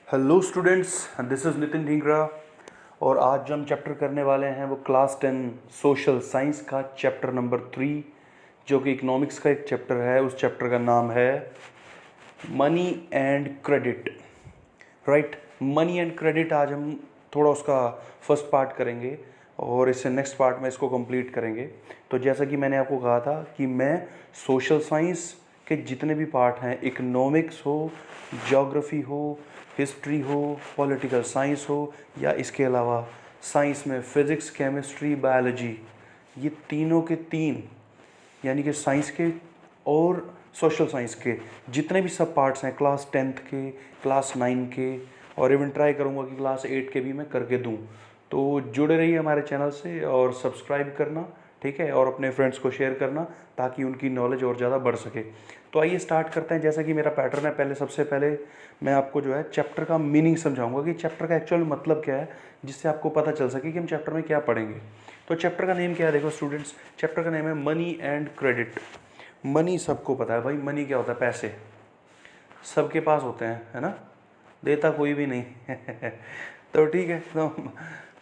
Hello students, this is Nitin Dhingra. और आज जो हम चैप्टर करने वाले हैं वो क्लास 10 सोशल साइंस का चैप्टर नंबर 3, जो कि इकोनॉमिक्स का एक चैप्टर है। उस चैप्टर का नाम है money and credit. Right, money and credit आज हम थोड़ा उसका फर्स्ट पार्ट करेंगे और इससे नेक्स्ट पार्ट में इसको कंप्लीट करेंगे। तो जैसा कि मैंने आपको कहा था कि मैं सोशल साइंस के जितने भी पार्ट हैं, इकोनॉमिक्स हो, ज्योग्राफी हो, हिस्ट्री हो, पॉलिटिकल साइंस हो, या इसके अलावा साइंस में फिज़िक्स, केमिस्ट्री, बायोलॉजी, ये तीनों के तीन, यानी कि साइंस के और सोशल साइंस के जितने भी सब पार्ट्स हैं, क्लास 10th के, क्लास 9 के, और इवन ट्राई करूँगा कि क्लास 8 के भी मैं करके दूँ। तो जुड़े रहिए हमारे चैनल से और सब्सक्राइब करना, ठीक है, और अपने फ्रेंड्स को शेयर करना ताकि उनकी नॉलेज और ज़्यादा बढ़ सके। तो आइए स्टार्ट करते हैं। जैसा कि मेरा पैटर्न है, सबसे पहले मैं आपको जो है चैप्टर का मीनिंग समझाऊंगा कि चैप्टर का एक्चुअल मतलब क्या है, जिससे आपको पता चल सके कि हम चैप्टर में क्या पढ़ेंगे। तो चैप्टर का नेम क्या है, देखो स्टूडेंट्स, चैप्टर का नेम है मनी एंड क्रेडिट। मनी सबको पता है भाई, मनी क्या होता है, पैसे सबके पास होते हैं, है ना, देता कोई भी नहीं तो ठीक है, तो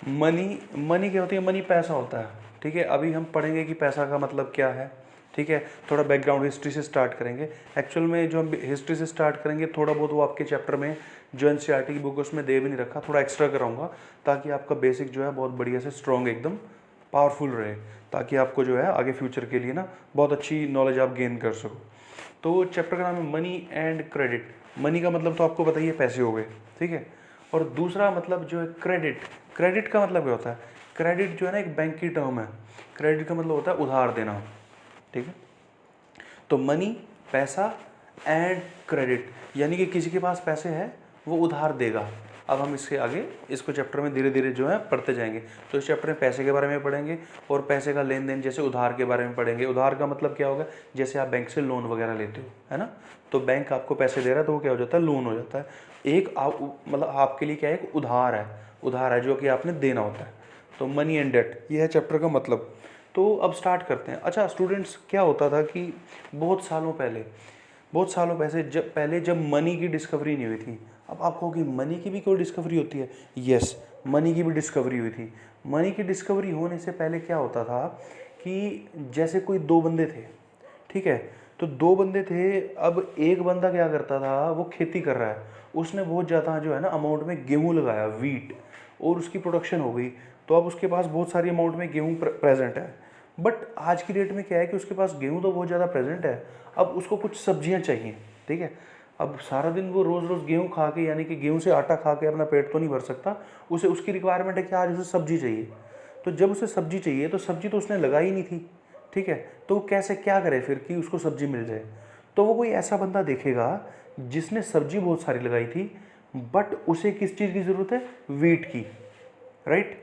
मनी मनी क्या होती है, मनी पैसा होता है, ठीक है। अभी हम पढ़ेंगे कि पैसा का मतलब क्या है, ठीक है। थोड़ा बैकग्राउंड हिस्ट्री से स्टार्ट करेंगे। एक्चुअल में जो हम हिस्ट्री से स्टार्ट करेंगे, थोड़ा बहुत वो आपके चैप्टर में जो एनसीईआरटी की बुक उसमें दे भी नहीं रखा, थोड़ा एक्स्ट्रा कराऊंगा ताकि आपका बेसिक जो है बहुत बढ़िया से स्ट्रॉन्ग, एकदम पावरफुल रहे, ताकि आपको जो है आगे फ्यूचर के लिए ना बहुत अच्छी नॉलेज आप गेन कर सको। तो चैप्टर का नाम है मनी एंड क्रेडिट। मनी का मतलब तो आपको बताइए पैसे हो गए, ठीक है। और दूसरा मतलब जो है क्रेडिट। क्रेडिट का मतलब क्या होता है, क्रेडिट जो है ना एक बैंक की टर्म है। क्रेडिट का मतलब होता है उधार देना, ठीक है। तो मनी पैसा एंड क्रेडिट, यानी कि किसी के पास पैसे हैं वो उधार देगा। अब हम इसके आगे इसको चैप्टर में धीरे धीरे जो है पढ़ते जाएंगे। तो इस चैप्टर में पैसे के बारे में पढ़ेंगे और पैसे का लेन देन, जैसे उधार के बारे में पढ़ेंगे। उधार का मतलब क्या होगा, जैसे आप बैंक से लोन वगैरह लेते हो, है ना, तो बैंक आपको पैसे दे रहा है तो वो क्या हो जाता है, लोन हो जाता है। एक मतलब आपके लिए क्या है, एक उधार है जो कि आपने देना होता है। तो मनी एंड डेट, ये है चैप्टर का मतलब। तो अब स्टार्ट करते हैं। अच्छा स्टूडेंट्स, क्या होता था कि बहुत सालों पहले जब मनी की डिस्कवरी नहीं हुई थी। अब आप कहोगे मनी की भी कोई डिस्कवरी होती है? यस, मनी की भी डिस्कवरी हुई थी। मनी की डिस्कवरी होने से पहले क्या होता था कि जैसे कोई दो बंदे थे, ठीक है, तो दो बंदे थे। अब एक बंदा क्या करता था, वो खेती कर रहा है, उसने बहुत ज़्यादा जो है ना अमाउंट में गेहूँ लगाया, वीट, और उसकी प्रोडक्शन हो गई। तो अब उसके पास बहुत सारी अमाउंट में गेहूँ प्रेजेंट है। बट आज की डेट में क्या है कि उसके पास गेहूँ तो बहुत ज़्यादा प्रेजेंट है, अब उसको कुछ सब्जियां चाहिए, ठीक है। अब सारा दिन वो रोज़ रोज़ गेहूँ खा के, यानी कि गेहूँ से आटा खा के अपना पेट तो नहीं भर सकता, उसे उसकी रिक्वायरमेंट है कि आज उसे सब्जी चाहिए। तो जब उसे सब्जी चाहिए तो सब्जी तो उसने लगाई नहीं थी, ठीक है, तो वो कैसे क्या करे फिर कि उसको सब्जी मिल जाए। तो वो कोई ऐसा बंदा देखेगा जिसने सब्जी बहुत सारी लगाई थी, बट उसे किस चीज़ की ज़रूरत है, वीट की, राइट।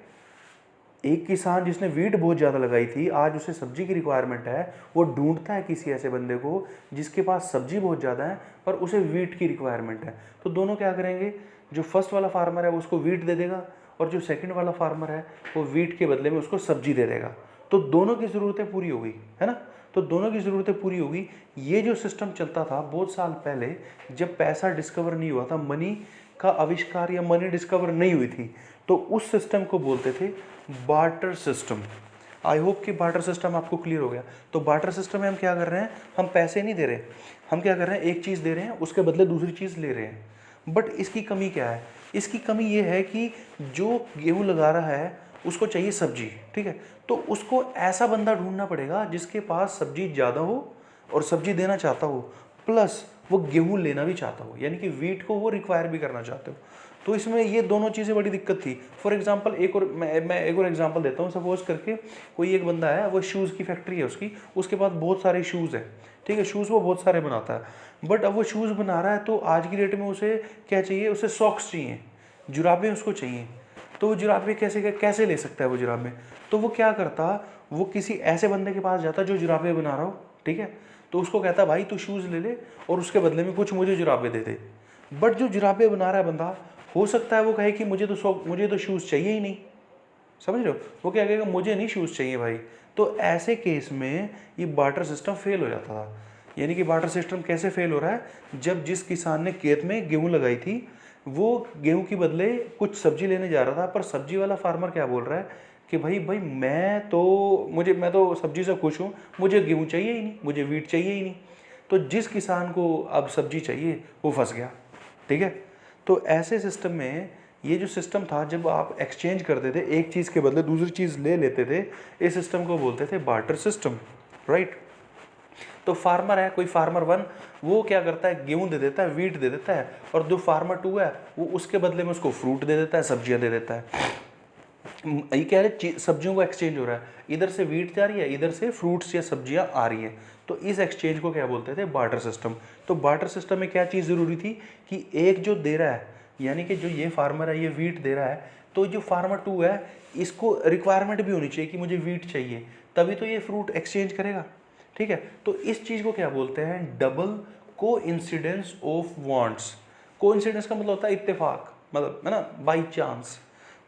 एक किसान जिसने वीट बहुत ज़्यादा लगाई थी, आज उसे सब्जी की रिक्वायरमेंट है, वो ढूंढता है किसी ऐसे बंदे को जिसके पास सब्जी बहुत ज़्यादा है पर उसे वीट की रिक्वायरमेंट है। तो दोनों क्या करेंगे, जो फर्स्ट वाला फार्मर है वो उसको वीट दे देगा, और जो सेकंड वाला फार्मर है वो वीट के बदले में उसको सब्जी दे देगा। तो दोनों की ज़रूरतें पूरी हो गई, है ना, तो दोनों की ज़रूरतें पूरी हो गई। ये जो सिस्टम चलता था बहुत साल पहले, जब पैसा डिस्कवर नहीं हुआ था, मनी का आविष्कार या मनी डिस्कवर नहीं हुई थी, तो उस सिस्टम को बोलते थे बार्टर सिस्टम। आई होप कि बार्टर सिस्टम आपको क्लियर हो गया। तो बार्टर सिस्टम में हम क्या कर रहे हैं, हम पैसे नहीं दे रहे, हम क्या कर रहे हैं, एक चीज़ दे रहे हैं, उसके बदले दूसरी चीज़ ले रहे हैं। बट इसकी कमी क्या है, इसकी कमी ये है कि जो गेहूँ लगा रहा है उसको चाहिए सब्जी, ठीक है, तो उसको ऐसा बंदा ढूंढना पड़ेगा जिसके पास सब्जी ज़्यादा हो और सब्जी देना चाहता हो, प्लस वो गेहूँ लेना भी चाहता हो, यानी कि वीट को वो रिक्वायर भी करना चाहते हो। तो इसमें ये दोनों चीज़ें बड़ी दिक्कत थी। फॉर एग्जांपल मैं एक और एग्जांपल देता हूँ। सपोज करके कोई एक बंदा है, वो शूज़ की फैक्ट्री है उसकी, उसके पास बहुत सारे शूज़ है, ठीक है, शूज़ वो बहुत सारे बनाता है। बट अब वो शूज़ बना रहा है तो आज की डेट में उसे क्या चाहिए, उसे सॉक्स चाहिए, जुराबें उसको चाहिए। तो वो जुराबें कैसे कैसे ले सकता है वो जुराबें, तो वो क्या करता, वो किसी ऐसे बंदे के पास जाता जो जुराबें बना रहा हो, ठीक है, तो उसको कहता भाई तू शूज़ ले ले और उसके बदले में कुछ मुझे जुराबें दे दे। बट जो जुराबें बना रहा है बंदा, हो सकता है वो कहे कि मुझे तो शूज़ चाहिए ही नहीं, समझ रहे हो, वो क्या कहेगा, मुझे नहीं शूज़ चाहिए भाई। तो ऐसे केस में ये बार्टर सिस्टम फेल हो जाता था। यानी कि बार्टर सिस्टम कैसे फेल हो रहा है, जब जिस किसान ने खेत में गेहूँ लगाई थी, वो गेहूं के बदले कुछ सब्जी लेने जा रहा था, पर सब्जी वाला फार्मर क्या बोल रहा है कि भाई भाई मैं तो सब्जी से खुश हूँ, मुझे गेहूं चाहिए ही नहीं, मुझे वीट चाहिए ही नहीं। तो जिस किसान को अब सब्जी चाहिए वो फंस गया। ठीक है, तो ऐसे सिस्टम में ये जो सिस्टम था, जब आप एक्सचेंज करते थे, एक चीज़ के बदले दूसरी चीज़ ले लेते थे, इस सिस्टम को बोलते थे बार्टर सिस्टम, राइट। तो फार्मर है, कोई फार्मर वन, वो क्या करता है, गेहूं दे देता है, वीट दे देता है, और जो फार्मर टू है वो उसके बदले में उसको फ्रूट दे देता है, सब्जियां दे देता है। ये कह रहे सब्जियों का एक्सचेंज हो रहा है, इधर से वीट जा रही है, इधर से फ्रूट्स या सब्जियां आ रही हैं। तो इस एक्सचेंज को क्या बोलते थे, बार्टर सिस्टम। तो बार्टर सिस्टम में क्या चीज़ ज़रूरी थी कि एक जो दे रहा है, यानी कि जो ये फार्मर है ये वीट दे रहा है, तो जो फार्मर टू है इसको रिक्वायरमेंट भी होनी चाहिए कि मुझे वीट चाहिए, तभी तो ये फ्रूट एक्सचेंज करेगा। ठीक है, तो इस चीज़ को क्या बोलते हैं, डबल को इंसिडेंस ऑफ वांट्स। को इंसिडेंस का मतलब होता है इत्तेफाक, मतलब है ना, बाई चांस।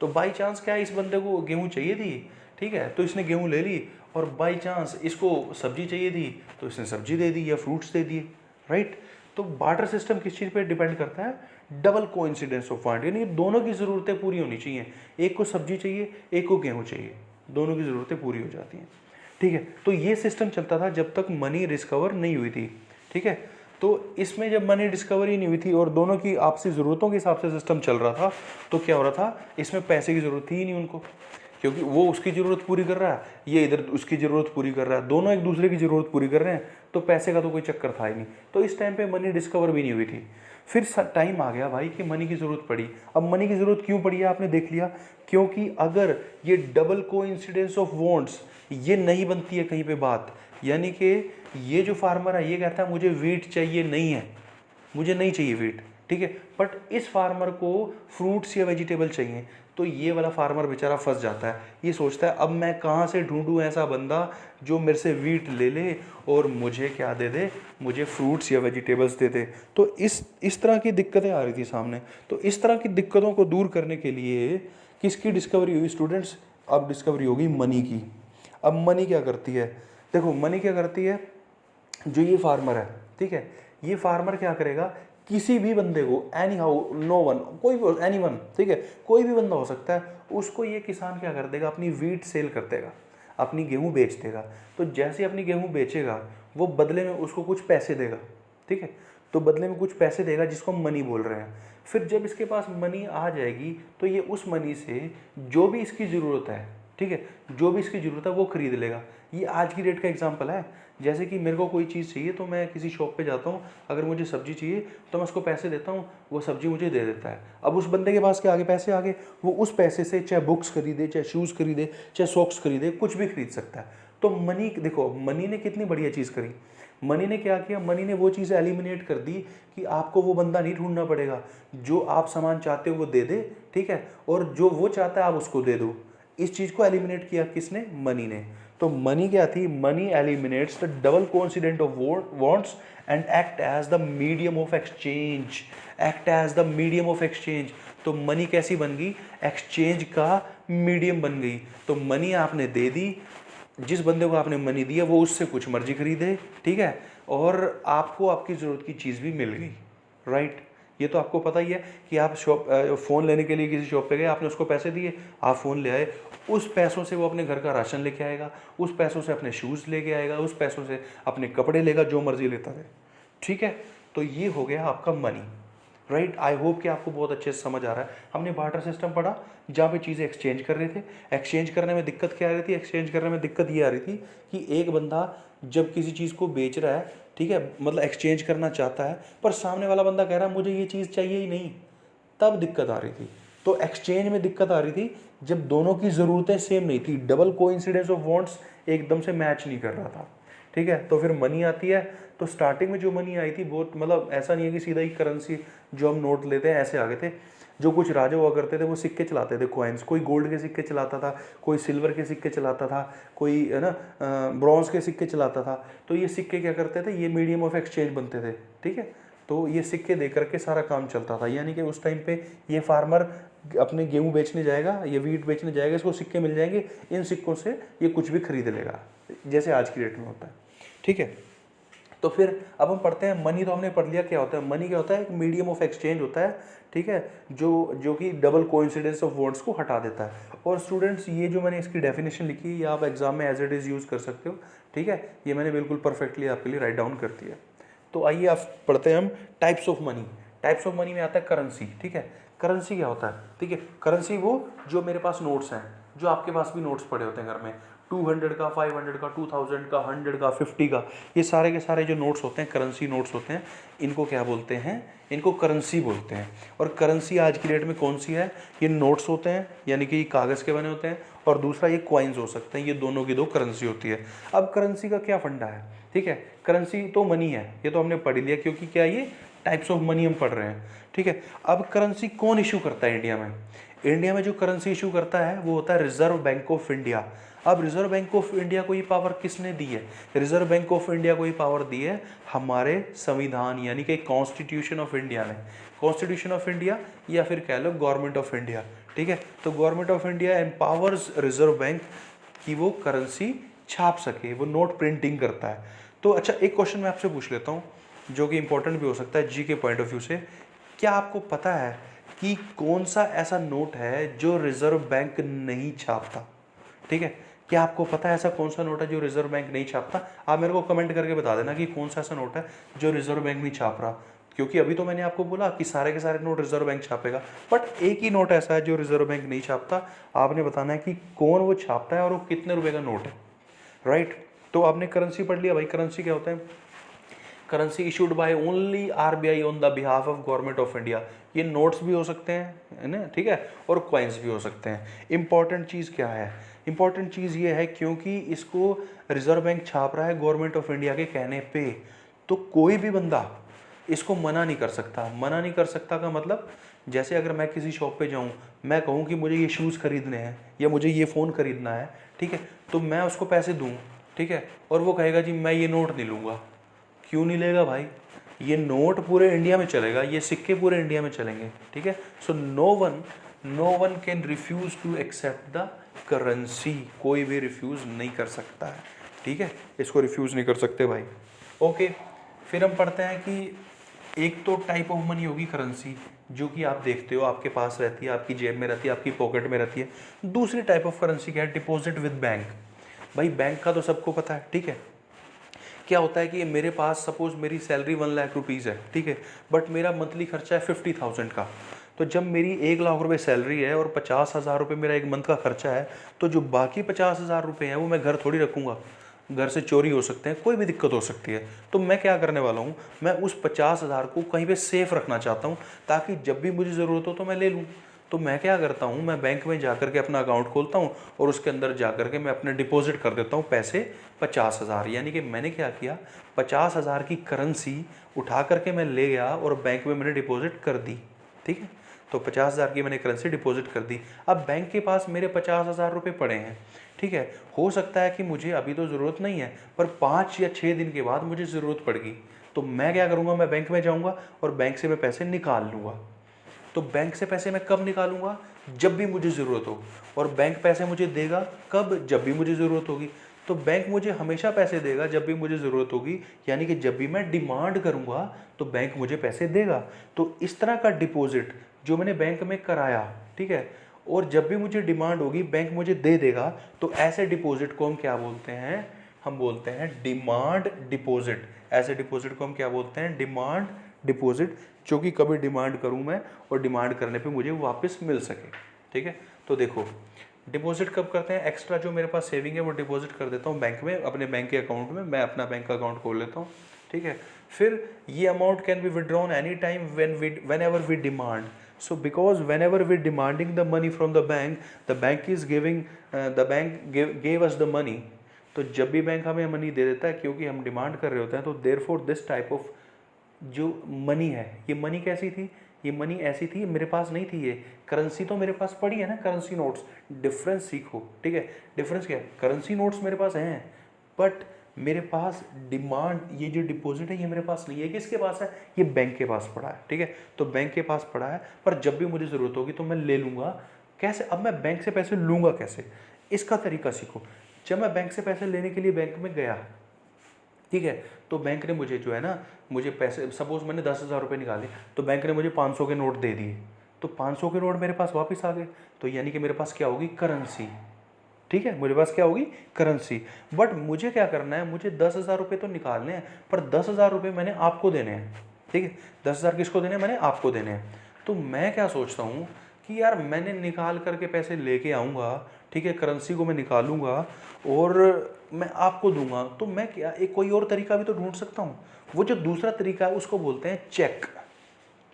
तो बाई चांस क्या है, इस बंदे को गेहूं चाहिए थी, ठीक है, तो इसने गेहूं ले ली, और बाई चांस इसको सब्जी चाहिए थी तो इसने सब्जी दे दी या फ्रूट्स दे दिए, राइट। तो बार्टर सिस्टम किस चीज़ पे डिपेंड करता है, डबल कोइंसिडेंस ऑफ वांट, यानी दोनों की ज़रूरतें पूरी होनी चाहिए, एक को सब्जी चाहिए, एक को गेहूं चाहिए, दोनों की ज़रूरतें पूरी हो जाती हैं। ठीक है, तो ये सिस्टम चलता था जब तक मनी डिस्कवर नहीं हुई थी। ठीक है, तो इसमें जब मनी डिस्कवरी नहीं हुई थी और दोनों की आपसी ज़रूरतों के हिसाब से सिस्टम चल रहा था, तो क्या हो रहा था, इसमें पैसे की ज़रूरत थी ही नहीं उनको, क्योंकि वो उसकी ज़रूरत पूरी कर रहा है, ये इधर उसकी ज़रूरत पूरी कर रहा है, दोनों एक दूसरे की ज़रूरत पूरी कर रहे हैं, तो पैसे का तो कोई चक्कर था ही नहीं। तो इस टाइम पे मनी डिस्कवर भी नहीं हुई थी। फिर टाइम आ गया भाई कि मनी की ज़रूरत पड़ी। अब मनी की ज़रूरत क्यों पड़ी है आपने देख लिया, क्योंकि अगर ये डबल कोइंसिडेंस ऑफ वांट्स ये नहीं बनती है कहीं पे बात, यानी कि ये जो फार्मर है ये कहता है मुझे वीट चाहिए नहीं है, मुझे नहीं चाहिए वीट, ठीक है, बट इस फार्मर को फ्रूट्स या वेजिटेबल चाहिए, तो ये वाला फार्मर बेचारा फंस जाता है। ये सोचता है अब मैं कहाँ से ढूंढूं ऐसा बंदा जो मेरे से वीट ले ले और मुझे क्या दे दे, मुझे फ्रूट्स या वेजिटेबल्स दे दे। तो इस तरह की दिक्कतें आ रही थी सामने। तो इस तरह की दिक्कतों को दूर करने के लिए किसकी डिस्कवरी हुई स्टूडेंट्स, अब डिस्कवरी होगी मनी की। अब मनी क्या करती है, देखो मनी क्या करती है, जो ये फार्मर है, ठीक है, ये फार्मर क्या करेगा, किसी भी बंदे को, एनी हाउ, नो वन, कोई भी, एनी वन, ठीक है, कोई भी बंदा हो सकता है, उसको ये किसान क्या कर देगा, अपनी वीट सेल कर देगा, अपनी गेहूं बेच देगा। तो जैसे अपनी गेहूं बेचेगा वो बदले में उसको कुछ पैसे देगा, ठीक है, तो बदले में कुछ पैसे देगा जिसको मनी बोल रहे हैं। फिर जब इसके पास मनी आ जाएगी तो ये उस मनी से जो भी इसकी ज़रूरत है, ठीक है, जो भी इसकी ज़रूरत है वो खरीद लेगा। ये आज की डेट का एग्जांपल है, जैसे कि मेरे को कोई चीज़ चाहिए तो मैं किसी शॉप पे जाता हूँ, अगर मुझे सब्जी चाहिए तो मैं उसको पैसे देता हूँ, वो सब्जी मुझे दे देता है। अब उस बंदे के पास क्या आगे पैसे आ गए, वो उस पैसे से चाहे बुक्स खरीदे, चाहे शूज़ खरीदे, चाहे सॉक्स खरीदे, कुछ भी खरीद सकता है। तो मनी, देखो मनी ने कितनी बढ़िया चीज़ करी। मनी ने क्या किया, मनी ने वो चीज़ एलिमिनेट कर दी कि आपको वो बंदा नहीं ढूंढना पड़ेगा, जो आप सामान चाहते हो वो दे दे, ठीक है, और जो वो चाहता है आप उसको दे दो। इस चीज़ को एलिमिनेट किया किसने, मनी ने। तो मनी क्या थी, money eliminates the double coincident of wants and act as the medium of exchange, act as the medium of exchange. तो मनी कैसी बन गई, एक्सचेंज का मीडियम बन गई। तो मनी आपने दे दी, जिस बंदे को आपने मनी दिया वो उससे कुछ मर्जी खरीदे, ठीक है, और आपको आपकी ज़रूरत की चीज़ भी मिल गई, राइट। ये तो आपको पता ही है कि आप फ़ोन लेने के लिए किसी शॉप पे गए, आपने उसको पैसे दिए, आप फ़ोन ले आए, उस पैसों से वो अपने घर का राशन लेके आएगा, उस पैसों से अपने शूज़ लेके आएगा, उस पैसों से अपने कपड़े लेगा, जो मर्जी लेता है, ठीक है। तो ये हो गया आपका मनी, राइट। आई होप कि आपको बहुत अच्छे से समझ आ रहा है। हमने बार्टर सिस्टम पढ़ा जहाँ पे चीज़ें एक्सचेंज कर रहे थे। एक्सचेंज करने में दिक्कत क्या आ रही थी, एक्सचेंज करने में दिक्कत ये आ रही थी कि एक बंदा जब किसी चीज़ को बेच रहा है, ठीक है, मतलब एक्सचेंज करना चाहता है, पर सामने वाला बंदा कह रहा है मुझे ये चीज़ चाहिए ही नहीं, तब दिक्कत आ रही थी। तो एक्सचेंज में दिक्कत आ रही थी जब दोनों की ज़रूरतें सेम नहीं थी, डबल कोइंसिडेंस ऑफ वांट्स एकदम से मैच नहीं कर रहा था, ठीक है। तो फिर मनी आती है। तो स्टार्टिंग में जो मनी आई थी बहुत, मतलब ऐसा नहीं है कि सीधा ही करेंसी जो हम नोट लेते हैं ऐसे आ गए थे। जो कुछ राजा हुआ करते थे वो सिक्के चलाते थे, कॉइन्स, कोई गोल्ड के सिक्के चलाता था, कोई सिल्वर के सिक्के चलाता था, कोई है ना ब्रॉन्ज के सिक्के चलाता था। तो ये सिक्के क्या करते थे, ये मीडियम ऑफ एक्सचेंज बनते थे, ठीक है। तो ये सिक्के दे करके सारा काम चलता था, यानी कि उस टाइम पे ये फार्मर अपने गेहूं बेचने जाएगा, ये वीट बेचने जाएगा, इसको सिक्के मिल जाएंगे, इन सिक्कों से ये कुछ भी खरीद लेगा, जैसे आज की डेट में होता है, ठीक है। तो फिर अब हम पढ़ते हैं मनी। तो हमने पढ़ लिया क्या होता है मनी। क्या होता है? एक मीडियम ऑफ एक्सचेंज होता है, ठीक है, जो कि डबल कोइंसिडेंस ऑफ वर्ड्स को हटा देता है। और स्टूडेंट्स ये जो मैंने इसकी डेफिनेशन लिखी है ये आप एग्जाम में एज इट इज़ यूज़ कर सकते हो, ठीक है। ये मैंने बिल्कुल परफेक्टली आपके लिए राइट डाउन कर दिया। तो आइए आप पढ़ते हैं हम types of money. Types of money में आता है करेंसी, ठीक है। करेंसी क्या होता है? ठीक है, करेंसी वो जो मेरे पास नोट्स हैं, जो आपके पास भी नोट्स पड़े होते हैं घर में, 200 का, 500 का, 2000 का, 100 का, 50 का, ये सारे के सारे जो नोट्स होते हैं करेंसी नोट्स होते हैं। इनको क्या बोलते हैं? इनको करेंसी बोलते हैं। और करेंसी आज की डेट में कौन सी है? ये नोट्स होते हैं, यानी कि कागज़ के बने होते हैं, और दूसरा ये कॉइन्स हो सकते हैं। ये दोनों की दो करेंसी होती है। अब करेंसी का क्या फंडा है? ठीक है, करेंसी तो मनी है, ये तो हमने पढ़ लिया, क्योंकि क्या ये टाइप्स ऑफ मनी हम पढ़ रहे हैं, ठीक है। अब करेंसी कौन इशू करता है इंडिया में? इंडिया में जो करेंसी इशू करता है वो होता है रिजर्व बैंक ऑफ इंडिया। अब रिजर्व बैंक ऑफ इंडिया को ये पावर किसने दी है? रिजर्व बैंक ऑफ इंडिया को ये पावर दी है हमारे संविधान यानी कि कॉन्स्टिट्यूशन ऑफ इंडिया ने। कॉन्स्टिट्यूशन ऑफ इंडिया या फिर कह लो गवर्नमेंट ऑफ इंडिया, ठीक है। तो government of India empowers reserve bank कि वो करेंसी छाप सके, वो नोट प्रिंटिंग करता है। तो अच्छा, एक क्वेश्चन मैं आपसे पूछ लेता हूँ जो कि इंपॉर्टेंट भी हो सकता है जी के पॉइंट ऑफ व्यू से। क्या आपको पता है कि कौन सा ऐसा नोट है जो रिजर्व बैंक नहीं छापता? ठीक है, क्या आपको पता है ऐसा कौन सा नोट है जो रिजर्व बैंक नहीं छापता? आप मेरे को कमेंट करके बता देना कि कौन सा ऐसा नोट है जो रिजर्व बैंक नहीं छाप रहा। क्योंकि अभी तो मैंने आपको बोला कि सारे के सारे नोट रिजर्व बैंक छापेगा, बट एक ही नोट ऐसा है जो रिजर्व बैंक नहीं छापता। आपने बताना है कि कौन वो छापता है और वो कितने रुपए का नोट है, राइट। तो आपने करेंसी पढ़ लिया भाई। करेंसी क्या होता है? Currency issued by only RBI on the behalf of government of India. ये नोट्स भी हो सकते हैं, है ना, ठीक है, और कॉइन्स भी हो सकते हैं। इंपॉर्टेंट चीज़ क्या है? इंपॉर्टेंट चीज़ ये है क्योंकि इसको रिजर्व बैंक छाप रहा है गवर्नमेंट ऑफ इंडिया के कहने पे, तो कोई भी बंदा इसको मना नहीं कर सकता। मना नहीं कर सकता का मतलब, जैसे अगर मैं किसी शॉप पे जाऊँ, मैं कहूँ कि मुझे ये शूज़ खरीदने हैं या मुझे ये फ़ोन खरीदना है, ठीक है, तो मैं उसको पैसे दूँ, ठीक है, और वो कहेगा जी मैं ये नोट नहीं लूँगा। क्यों नहीं लेगा भाई? ये नोट पूरे इंडिया में चलेगा, ये सिक्के पूरे इंडिया में चलेंगे, ठीक है। So no one can refuse to accept the currency. कोई भी रिफ्यूज नहीं कर सकता है, ठीक है, इसको रिफ्यूज नहीं कर सकते भाई। ओके, फिर हम पढ़ते हैं कि एक तो टाइप ऑफ मनी होगी करेंसी, जो कि आप देखते हो आपके पास रहती है, आपकी जेब में रहती है, आपकी पॉकेट में रहती है। दूसरी टाइप ऑफ करेंसी क्या है? Deposit with bank. भाई बैंक का तो सबको पता है, ठीक है। क्या होता है कि मेरे पास सपोज मेरी सैलरी 1 लाख रुपीज़ है, ठीक है, बट मेरा मंथली खर्चा है 50,000 का। तो जब मेरी 1 लाख रुपए सैलरी है और 50,000 रुपये मेरा एक मंथ का खर्चा है, तो जो बाकी 50,000 रुपये हैं वो मैं घर थोड़ी रखूँगा। घर से चोरी हो सकते हैं, कोई भी दिक्कत हो सकती है। तो मैं क्या करने वाला हूँ, मैं उस 50,000 को कहीं पे सेफ रखना चाहता हूँ, ताकि जब भी मुझे ज़रूरत हो तो मैं ले लूँ। तो मैं क्या करता हूँ, मैं बैंक में जाकर के अपना अकाउंट खोलता हूँ और उसके अंदर जाकर के मैं अपने डिपॉजिट कर देता हूँ पैसे 50,000। यानी कि मैंने क्या किया, 50,000 की करेंसी उठा करके मैं ले गया और बैंक में मैंने डिपॉजिट कर दी, ठीक है। तो 50,000 की मैंने करेंसी डिपॉजिट कर दी। अब बैंक के पास मेरे 50,000 रुपये पड़े हैं, ठीक है। हो सकता है कि मुझे अभी तो ज़रूरत नहीं है, पर 5 या 6 दिन के बाद मुझे ज़रूरत पड़ेगी। तो मैं क्या करूँगा, मैं बैंक में जाऊँगा और बैंक से मैं पैसे निकाल लूँगा। तो बैंक से पैसे मैं कब निकालूंगा? जब भी मुझे ज़रूरत हो। और बैंक पैसे मुझे देगा कब? जब भी मुझे ज़रूरत होगी। तो बैंक मुझे हमेशा पैसे देगा जब भी मुझे ज़रूरत होगी, यानी कि जब भी मैं डिमांड करूंगा तो बैंक मुझे पैसे देगा। तो इस तरह का डिपॉजिट जो मैंने बैंक में कराया, ठीक है, और जब भी मुझे डिमांड होगी बैंक मुझे दे देगा, तो ऐसे डिपॉजिट को हम क्या बोलते हैं? हम बोलते हैं डिमांड डिपॉजिट। ऐसे डिपॉजिट को हम क्या बोलते हैं? डिमांड डिपॉजिट, जो कि कभी डिमांड करूं मैं और डिमांड करने पे मुझे वापस मिल सके, ठीक है। तो देखो, डिपॉजिट कब करते हैं? एक्स्ट्रा जो मेरे पास सेविंग है वो डिपॉजिट कर देता हूँ बैंक में, अपने बैंक के अकाउंट में। मैं अपना बैंक का अकाउंट खोल लेता हूँ, ठीक है। फिर ये amount can be withdrawn any time whenever we demand. So because whenever we demanding the money from the bank is giving, the bank gave us the money. तो जब भी बैंक हमें मनी दे देता है क्योंकि हम demand कर रहे होते हैं, तो देयरफॉर दिस टाइप ऑफ जो मनी है, ये मनी कैसी थी? ये मनी ऐसी थी, मेरे पास नहीं थी ये करेंसी, तो मेरे पास पड़ी है ना करेंसी नोट्स। डिफरेंस सीखो, ठीक है। डिफरेंस क्या है? करेंसी नोट्स मेरे पास हैं, बट मेरे पास डिमांड, ये जो डिपॉजिट है ये मेरे पास नहीं है। किसके पास है? ये बैंक के पास पड़ा है, ठीक है। तो बैंक के पास पड़ा है, पर जब भी मुझे ज़रूरत होगी तो मैं ले लूँगा। कैसे? अब मैं बैंक से पैसे लूँगा कैसे, इसका तरीका सीखो। जब मैं बैंक से पैसे लेने के लिए बैंक में गया, ठीक है। तो बैंक ने मुझे जो है ना, मुझे पैसे, सपोज मैंने 10,000 रुपये निकाले, तो बैंक ने मुझे 500 के नोट दे दिए, तो 500 के नोट मेरे पास वापस आ गए, तो यानी कि मेरे पास क्या होगी, करेंसी। ठीक है, मेरे पास क्या होगी, करेंसी। बट मुझे क्या करना है, मुझे 10,000 रुपये तो निकालने हैं, पर 10,000 रुपये मैंने आपको देने हैं। ठीक है, 10,000 किसको देने हैं, मैंने आपको देने हैं। तो मैं क्या सोचता हूँ कि यार मैंने निकाल करके पैसे लेके आऊँगा, ठीक है, करेंसी को मैं निकालूंगा और मैं आपको दूंगा, तो मैं क्या एक कोई और तरीका भी तो ढूंढ सकता हूँ। वो जो दूसरा तरीका है उसको बोलते हैं चेक।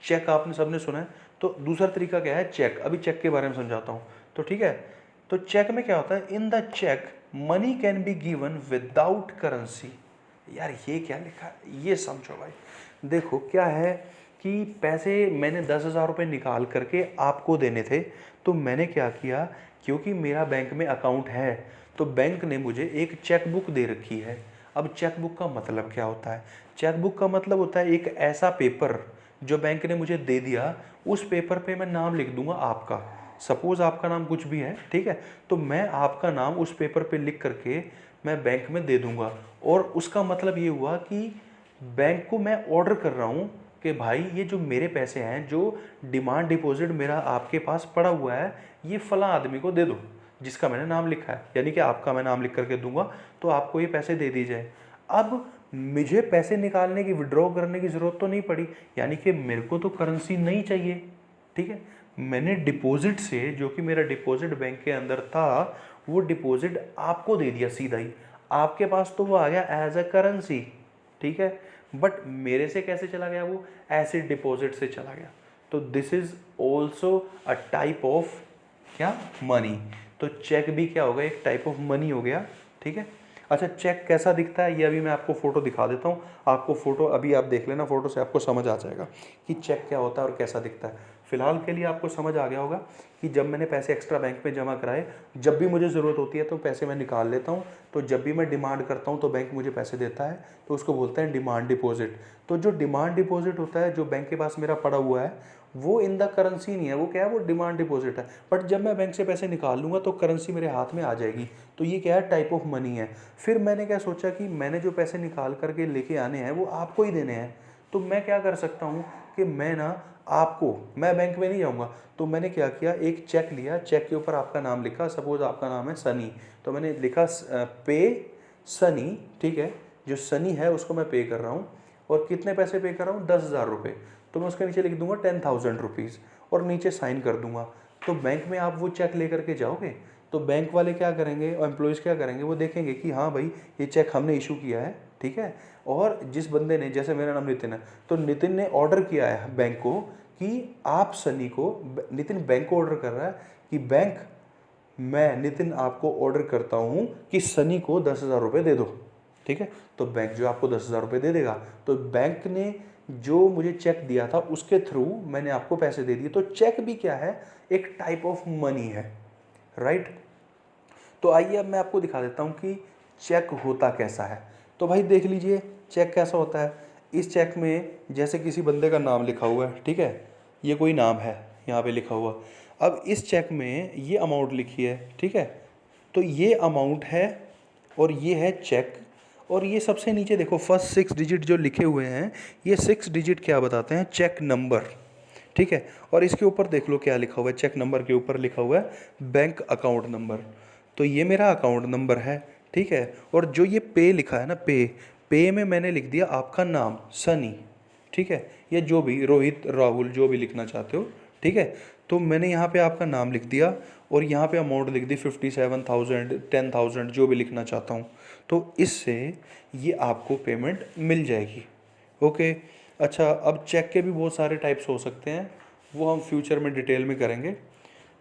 चेक आपने सबने सुना है। तो दूसरा तरीका क्या है, चेक। अभी चेक के बारे में समझाता हूँ। तो ठीक है, तो चेक में क्या होता है, in the cheque money can be given without currency. यार ये क्या लिखा है, ये समझो भाई। देखो क्या है कि पैसे मैंने 10,000 रुपये निकाल करके आपको देने थे, तो मैंने क्या किया, क्योंकि मेरा बैंक में अकाउंट है, तो बैंक ने मुझे एक चेक बुक दे रखी है। अब चेक बुक का मतलब क्या होता है, चेक बुक का मतलब होता है एक ऐसा पेपर जो बैंक ने मुझे दे दिया, उस पेपर पे मैं नाम लिख दूंगा आपका। सपोज़ आपका नाम कुछ भी है, ठीक है, तो मैं आपका नाम उस पेपर पे लिख करके मैं बैंक में दे दूंगा। और उसका मतलब ये हुआ कि बैंक को मैं ऑर्डर कर रहा हूँ कि भाई ये जो मेरे पैसे हैं, जो डिमांड डिपॉजिट मेरा आपके पास पड़ा हुआ है, ये फ़लाँ आदमी को दे दो जिसका मैंने नाम लिखा है, यानी कि आपका मैं नाम लिख करके दूंगा, तो आपको ये पैसे दे दी जाए। अब मुझे पैसे निकालने की, विड्रॉ करने की ज़रूरत तो नहीं पड़ी, यानी कि मेरे को तो करेंसी नहीं चाहिए। ठीक है, मैंने डिपॉजिट से, जो कि मेरा डिपॉजिट बैंक के अंदर था, वो डिपॉजिट आपको दे दिया सीधा ही, आपके पास तो वो आ गया एज अ करेंसी। ठीक है, बट मेरे से कैसे चला गया, वो ऐसे डिपॉजिट से चला गया। तो this is also a type of क्या, मनी। तो चेक भी क्या होगा, एक टाइप ऑफ मनी हो गया। ठीक है, अच्छा चेक कैसा दिखता है, ये अभी मैं आपको फ़ोटो दिखा देता हूँ। आपको फ़ोटो अभी आप देख लेना, फ़ोटो से आपको समझ आ जाएगा कि चेक क्या होता है और कैसा दिखता है। फिलहाल के लिए आपको समझ आ गया होगा कि जब मैंने पैसे एक्स्ट्रा बैंक में जमा कराए, जब भी मुझे ज़रूरत होती है तो पैसे मैं निकाल लेता हूँ, तो जब भी मैं डिमांड करता हूँ तो बैंक मुझे पैसे देता है, तो उसको बोलते हैं डिमांड डिपॉजिट। तो जो डिमांड डिपॉजिट होता है, जो बैंक के पास मेरा पड़ा हुआ है, वो इन द करेंसी नहीं है, वो क्या है, वो डिमांड डिपॉजिट है। बट जब मैं बैंक से पैसे निकाल लूँगा तो करेंसी मेरे हाथ में आ जाएगी, तो ये क्या है, टाइप ऑफ मनी है। फिर मैंने क्या सोचा कि मैंने जो पैसे निकाल करके लेके आने हैं वो आपको ही देने हैं, तो मैं क्या कर सकता हूँ कि मैं ना आपको, मैं बैंक में नहीं जाऊँगा, तो मैंने क्या किया, एक चेक लिया, चेक के ऊपर आपका नाम लिखा, सपोज आपका नाम है सनी, तो मैंने लिखा पे सनी। ठीक है, जो सनी है उसको मैं पे कर रहा हूँ, और कितने पैसे पे कर रहा हूँ, 10,000 रुपये। तो मैं उसके नीचे लिख दूंगा 10,000 रुपीज़ और नीचे साइन कर दूंगा। तो बैंक में आप वो चेक लेकर के जाओगे, तो बैंक वाले क्या करेंगे और एम्प्लॉयज़ क्या करेंगे, वो देखेंगे कि हाँ भाई ये चेक हमने इशू किया है। ठीक है, और जिस बंदे ने, जैसे मेरा नाम नितिन है, तो नितिन ने ऑर्डर किया है बैंक को कि आप सनी को, नितिन बैंक को ऑर्डर कर रहा है कि बैंक, मैं नितिन आपको ऑर्डर करता हूँ कि सनी को 10,000 रुपये दे दो। ठीक है, तो बैंक जो आपको 10,000 रुपये दे देगा, तो बैंक ने जो मुझे चेक दिया था उसके थ्रू मैंने आपको पैसे दे दिए। तो चेक भी क्या है, एक टाइप ऑफ मनी है, राइट। तो आइए अब मैं आपको दिखा देता हूँ कि चेक होता कैसा है। तो भाई देख लीजिए चेक कैसा होता है। इस चेक में जैसे किसी बंदे का नाम लिखा हुआ है, ठीक है, ये कोई नाम है यहाँ पे लिखा हुआ। अब इस चेक में ये अमाउंट लिखी है, ठीक है, तो ये अमाउंट है और ये है चेक। और ये सबसे नीचे देखो फर्स्ट 6 डिजिट जो लिखे हुए हैं, ये 6 डिजिट क्या बताते हैं, चेक नंबर। ठीक है, और इसके ऊपर देख लो क्या लिखा हुआ है, चेक नंबर के ऊपर लिखा हुआ है बैंक अकाउंट नंबर। तो ये मेरा अकाउंट नंबर है। ठीक है, और जो ये पे लिखा है ना, पे, पे में मैंने लिख दिया आपका नाम सनी। ठीक है, या जो भी, रोहित, राहुल, जो भी लिखना चाहते हो। ठीक है, तो मैंने यहाँ पे आपका नाम लिख दिया और यहाँ पे अमाउंट लिख दी 57,000, 10,000, जो भी लिखना चाहता हूँ। तो इससे ये आपको पेमेंट मिल जाएगी। ओके, अच्छा अब चेक के भी बहुत सारे टाइप्स हो सकते हैं, वो हम फ्यूचर में डिटेल में करेंगे।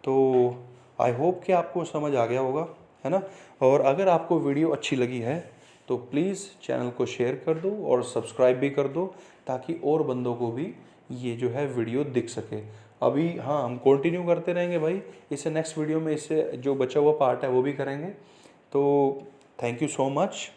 तो आई होप कि आपको समझ आ गया होगा, है ना। और अगर आपको वीडियो अच्छी लगी है तो प्लीज़ चैनल को शेयर कर दो और सब्सक्राइब भी कर दो, ताकि और बंदों को भी ये जो है वीडियो दिख सके। अभी हाँ, हम कंटिन्यू करते रहेंगे भाई, इससे नेक्स्ट वीडियो में इससे जो बचा हुआ पार्ट है वो भी करेंगे। तो थैंक यू सो मच।